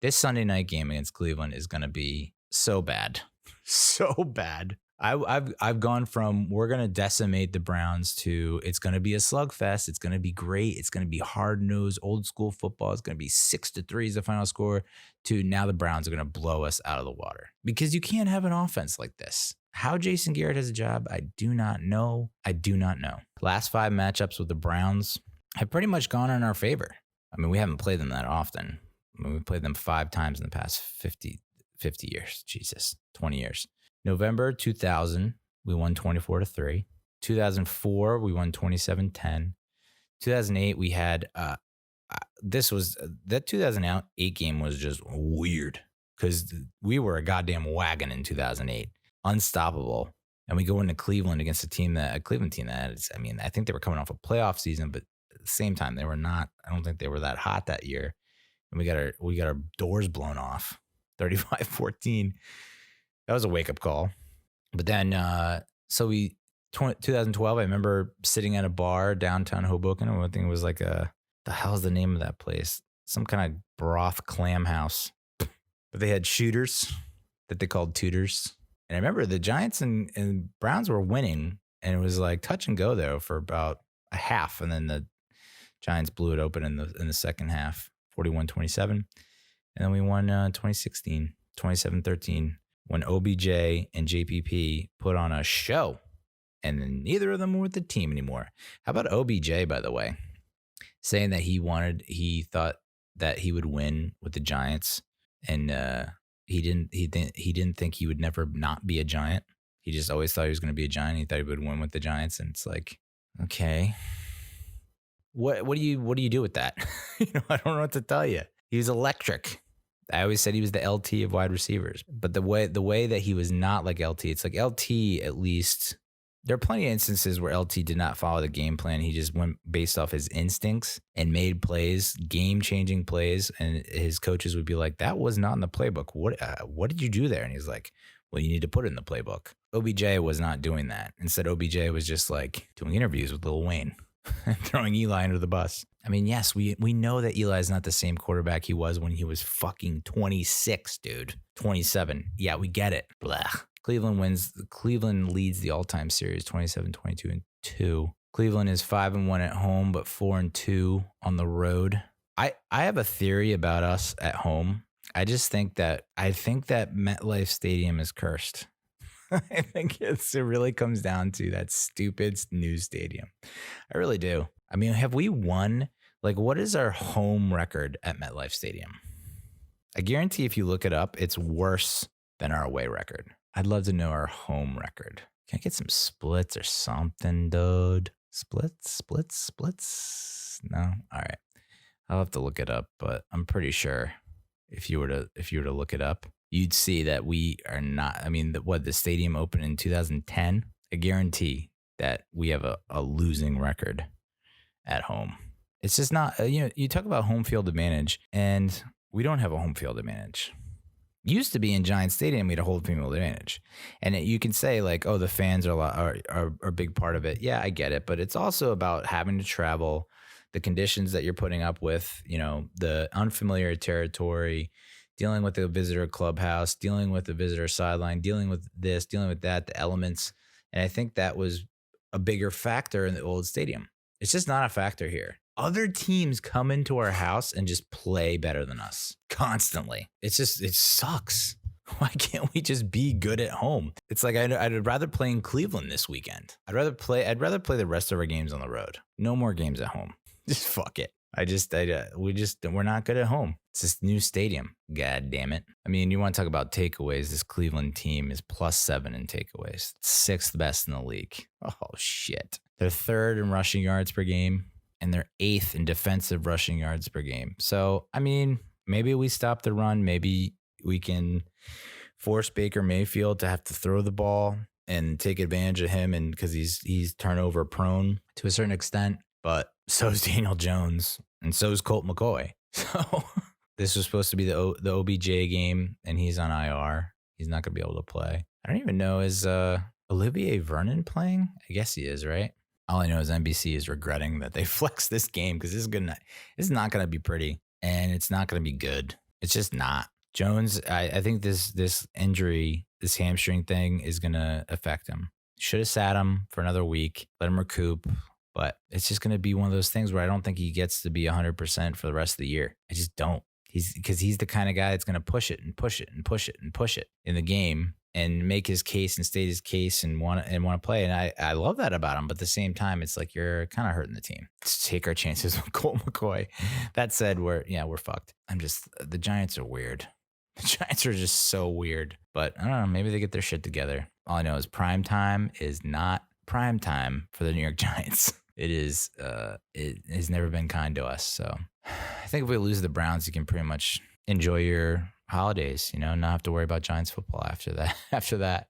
This Sunday night game against Cleveland is going to be so bad. So bad. I've gone from we're going to decimate the Browns to it's going to be a slugfest. It's going to be great. It's going to be hard-nosed, old-school football. It's going to be 6-3 is the final score, to now the Browns are going to blow us out of the water. Because you can't have an offense like this. How Jason Garrett has a job, I do not know. Last 5 matchups with the Browns have pretty much gone in our favor. I mean, we haven't played them that often. I mean, we played them 5 times in the past 50 years. Jesus, 20 years. November 2000, we won 24-3. 2004, we won 27-10. 2008, we had that 2008 game was just weird because we were a goddamn wagon in 2008, unstoppable. And we go into Cleveland against a Cleveland team that is, I mean, I think they were coming off a playoff season, but at the same time, they were not. I don't think they were that hot that year. And we got our doors blown off, 35-14. That was a wake-up call. But then, 2012, I remember sitting at a bar downtown Hoboken. I think it was like the hell's the name of that place? Some kind of broth clam house. But they had shooters that they called tutors. And I remember the Giants and Browns were winning, and it was like touch and go there for about a half. And then the Giants blew it open in the second half, 41-27. And then we won 2016, 27-13. When OBJ and JPP put on a show, and then neither of them were with the team anymore. How about OBJ, by the way, saying that he thought that he would win with the Giants, and he didn't think he would never not be a Giant. He just always thought he was going to be a Giant. He thought he would win with the Giants, and it's like, okay, what do you do with that? I don't know what to tell you. He was electric. I always said he was the LT of wide receivers, but the way that he was not like LT, it's like LT, at least there are plenty of instances where LT did not follow the game plan. He just went based off his instincts and made plays, game-changing plays. And his coaches would be like, that was not in the playbook. What did you do there? And he's like, well, you need to put it in the playbook. OBJ was not doing that. Instead, OBJ was just like doing interviews with Lil Wayne and throwing Eli under the bus. I mean, yes, we know that Eli is not the same quarterback he was when he was fucking 26, dude. 27. Yeah, we get it. Blah. Cleveland leads the all-time series 27-22-2. Cleveland is 5-1 at home, but 4-2 on the road. I have a theory about us at home. I think that MetLife Stadium is cursed. I think it really comes down to that stupid new stadium. I really do. I mean, have we won? Like, what is our home record at MetLife Stadium? I guarantee if you look it up, it's worse than our away record. I'd love to know our home record. Can I get some splits or something, dude? Splits? No? All right. I'll have to look it up, but I'm pretty sure if you were to look it up, you'd see that we are not. I mean, the stadium opened in 2010. I guarantee that we have a losing record at home. It's just not, you talk about home field advantage, and we don't have a home field advantage. Used to be in Giant Stadium, we had a home field advantage. And you can say like, oh, the fans are a big part of it. Yeah, I get it. But it's also about having to travel, the conditions that you're putting up with, the unfamiliar territory, dealing with the visitor clubhouse, dealing with the visitor sideline, dealing with this, dealing with that, the elements. And I think that was a bigger factor in the old stadium. It's just not a factor here. Other teams come into our house and just play better than us constantly. It sucks. Why can't we just be good at home? It's like I'd rather play in Cleveland this weekend. I'd rather play the rest of our games on the road. No more games at home. Just fuck it. We're not good at home. It's this new stadium. God damn it. I mean, you want to talk about takeaways. This Cleveland team is +7 in takeaways. 6th best in the league. Oh, shit. They're 3rd in rushing yards per game, and they're 8th in defensive rushing yards per game. So, I mean, maybe we stop the run. Maybe we can force Baker Mayfield to have to throw the ball and take advantage of him, and because he's turnover prone to a certain extent. But so is Daniel Jones, and so is Colt McCoy. So this was supposed to be the OBJ game, and he's on IR. He's not going to be able to play. I don't even know, is Olivier Vernon playing? I guess he is, right? All I know is NBC is regretting that they flexed this game because this is not going to be pretty, and it's not going to be good. It's just not. Jones, I think this injury, this hamstring thing is going to affect him. Should have sat him for another week, let him recoup. But it's just going to be one of those things where I don't think he gets to be 100% for the rest of the year. I just don't. Because he's the kind of guy that's going to push it and push it and push it and push it in the game and make his case and state his case and want to play. And I love that about him. But at the same time, it's like you're kind of hurting the team. Let's take our chances with Colt McCoy. That said, we're fucked. The Giants are weird. The Giants are just so weird. But I don't know. Maybe they get their shit together. All I know is prime time is not prime time for the New York Giants. It has never been kind to us. So I think if we lose the Browns, you can pretty much enjoy your holidays, not have to worry about Giants football after that.